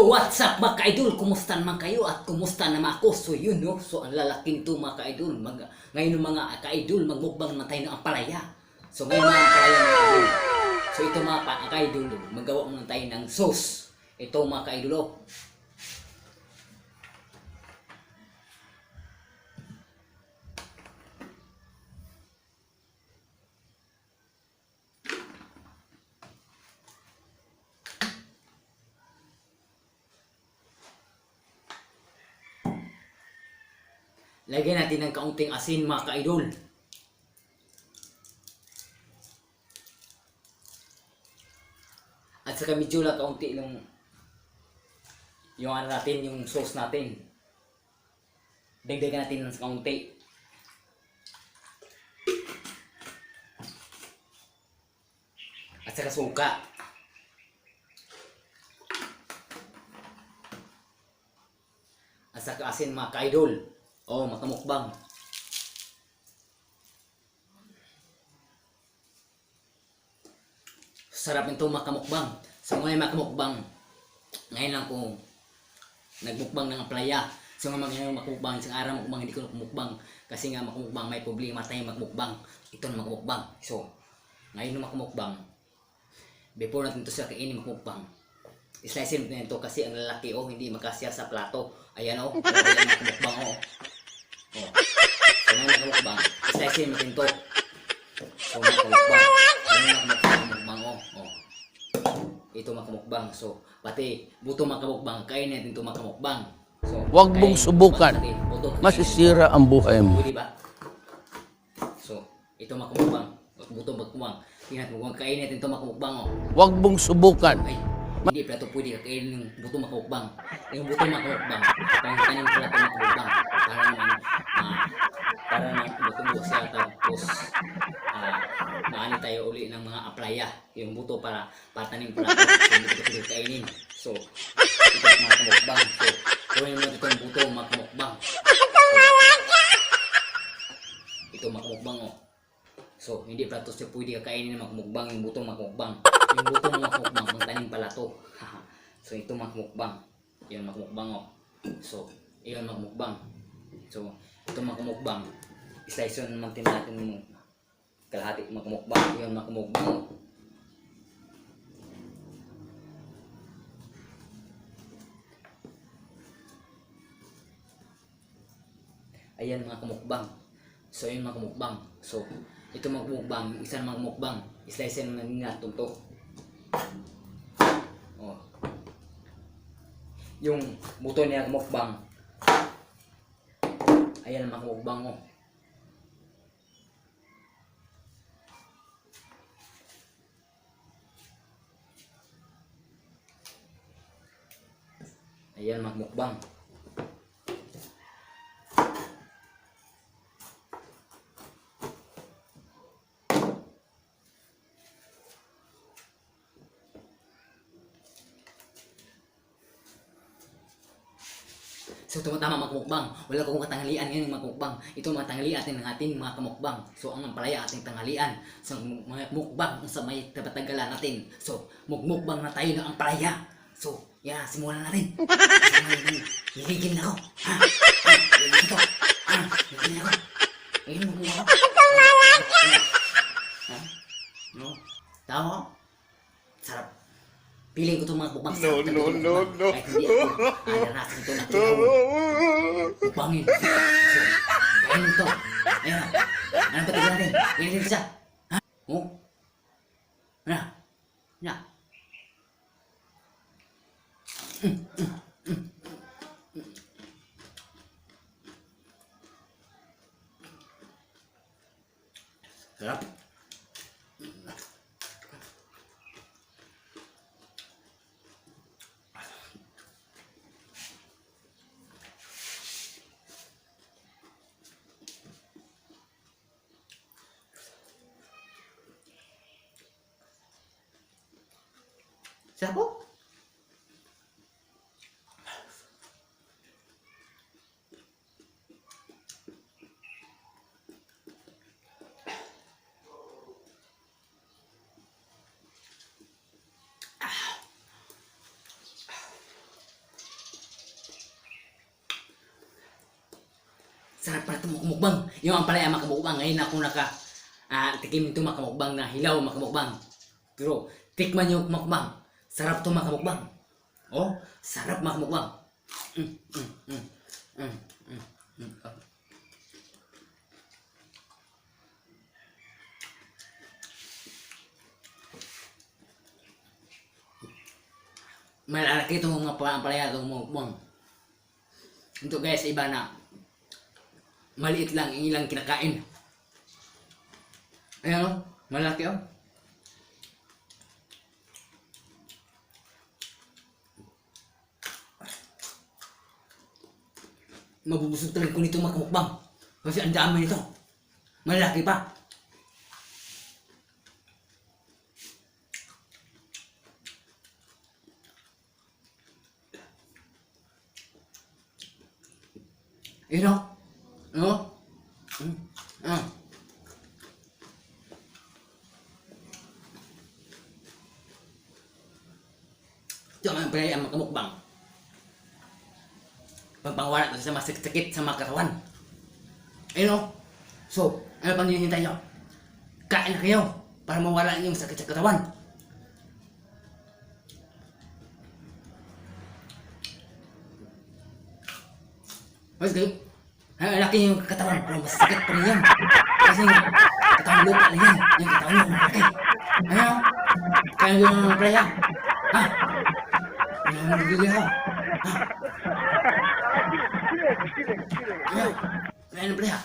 So what's up mga ka-idol? Kumusta naman kayo at kumusta naman ako? So yun no, so ang lalaki nito mga ka-idol. Ngayon mga ka-idol, magmukbang naman tayo ng ampalaya. So ngayon mga ampalaya mga ka-idol. So ito mga ka-idol, magawa muna tayo ng sauce. Ito mga ka-idol oh. Lagyan natin ng kaunting asin mga ka-idol. At saka medyo lang kaunti yung ano natin, yung sauce natin. Dagdagan natin ng kaunti. At saka suka. At saka asin mga ka-idol. Oh, makamukbang. Sarap nito makamukbang. So ngayon makamukbang. Ngayon lang ko nagmukbang ng playa. So ngayon makamukbang. Isang araw makamukbang, hindi ko makamukbang. Kasi nga makamukbang, may problema tayo makamukbang. Ito na makamukbang. So, ngayon na makamukbang. Before natin ito sa kainin makamukbang. Islice natin ito kasi ang lalaki oh, hindi makasya sa plato. Ayan oh, ayan makamukbang oh. Oh. So ngayon makamukbang. Islice natin ito. So makamukbang. Ngayon makamukbang oh. Oh. Ito makamukbang. So pati buto makamukbang. Kainin natin ito makamukbang. So huwag mong subukan. Masisira ang buhay mo. Diba? So ito makamukbang. Buto makamukbang. Tingnan mo, kainin natin ito makamukbang oh. Huwag mong subukan. Ay, hindi pala ito pwede kakainin yung buto makamukbang. Yung buto makamukbang, pangitanin pala ito makamukbang. Para naman buto siya tapos maani tayo uli ng mga aplaya. Yung buto para patanim pala ito. Yung buto pwede kainin. So, ito makamukbang. So, kunin mo ito yung buto makamukbang. Ito makamukbang oh. So, hindi pala ito siya pwede kakainin ng makamukbang. Yung buto makamukbang. Yung buto makamukbang, ang tanim pala ito. So, ito makamukbang. Yun makamukbang oh. So, iyon makamukbang. So, ito makamukbang. Slice yun naman natin yung kalahati makamukbang. Iyon makamukbang oh. Ayan mga kamukbang. So, yun mga kamukbang. So, ito makamukbang. Yung isa na makamukbang. Slice yun naman natin ito. Oh. Yung buto niya mukbang. Ayan ang mukbang oh. Ayan mukbang. So tama magmukbang. Wala ko kung katanghalian ngayon magmukbang. Ito mga tanghalian natin ng ating mga kamukbang. So ang palaya ating tanghalian. So mga mukbang sa may tabatagalan natin. So mukbang na tayo ng palaya. So yeah, simulan natin. Hihigil na ako. Hihigil ako. Hihigil ako. Hihigil ako. No? Tama? Sarap. Piling ko itong mga bukbang. No. Kahit hindi ako alarasin ito na tinawag. Bukbangin. So, kainin ito. Ayan. Ano ba tignan natin? Kainin siya. Ha? Oh? Ano? Ano? Sarap. Sarap po. sarap pala ito makamukbang. Yung ang palaya makamukbang. Ngayon ako tikim ito makamukbang na hilaw makamukbang. Pero tikman yung makamukbang. Sarap ito makamukbang. Oh, sarap makamukbang. Mm, mm, mm, mm, mm, mm. Malalaki ito mga palaya ito makamukbang. Ito guys, iba na maliit lang yung ilang kinakain. Ayan o, malaki o. Mabubusog talaga ko nito makamukbang. Kasi ang dami nito. Malaki pa. Ayan o. Ano? Ah. Ito ang palaya ang makamukbang. Pagpangwala sa masakit sa mga katawan. Ayun o. So, ano pang hinihintay nyo? Kain na kayo para mawala yung sakit sa katawan. Mas kayo? Ang laki yung katawan pero masakit pa rin yan. Kasi katawan lupa na yan. Yung katawan nyo malaki. Ayun o. Kaya nyo ng palaya. Ha? Ano naman nagigil ako? Ha? Ayun. Kaya ng palaya.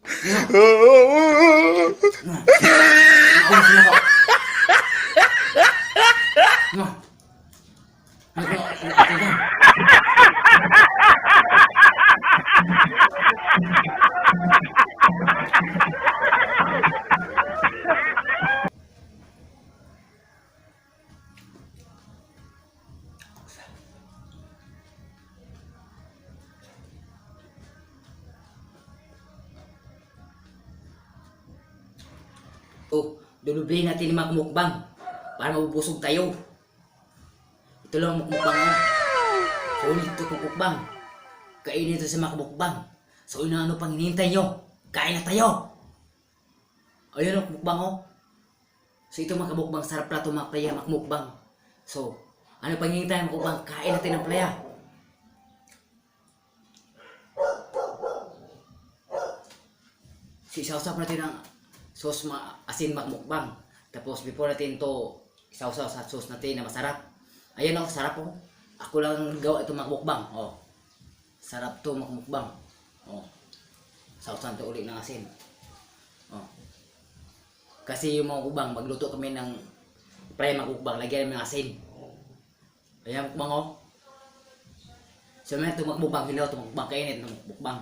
Ayun. Nakawas na ako. No. Ayun. Oh, dulublihin natin yung mga kumukbang para mabubusog tayo. Ito lang ang mukbang oh. Sulit ito kumukbang. Kainin ito sa mga kumukbang. So ano pang hinihintay nyo? Kain na tayo! Ayun ang kumukbang oh. So ito mga kumukbang, sarap na ito mga playa, mga kumukbang. So, ano pang hinihintay mga kumukbang? Kain natin ang playa. So isausap natin ang sauce asin makmukbang. Tapos before natin to isawsaw sa sauce natin na masarap. Ayan oh, sarap oh. Ako lang gawa ito makmukbang. Oh. Sarap to makmukbang. Oh. Sausaw to uli ng asin. Oh. Kasi yung mga mukbang, magluto kami ng pre makmukbang, lagyan namin ng asin. Ayan mukbang oh. So may ito makmukbang, hilaw ito makmukbang, kainit na mukbang.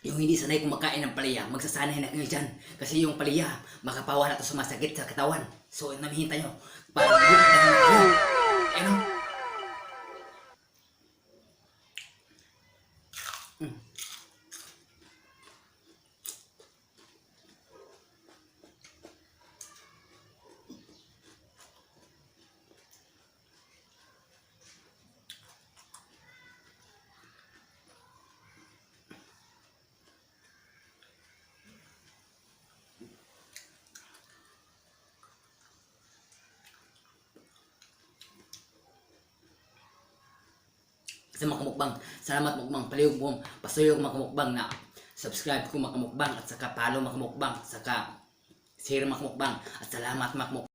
Yung hindi sanay kumakain ng palaya, magsasanay na kayo dyan. Kasi yung palaya, makapawala to sa masakit sa katawan. So, namihintay nyo. Para ano? sa mga kamukbang. Salamat mukbang, palihog mo, pasuyog mga kamukbang na subscribe ko mga kamukbang at saka follow mga kamukbang, saka share mga kamukbang at salamat mga kamukbang.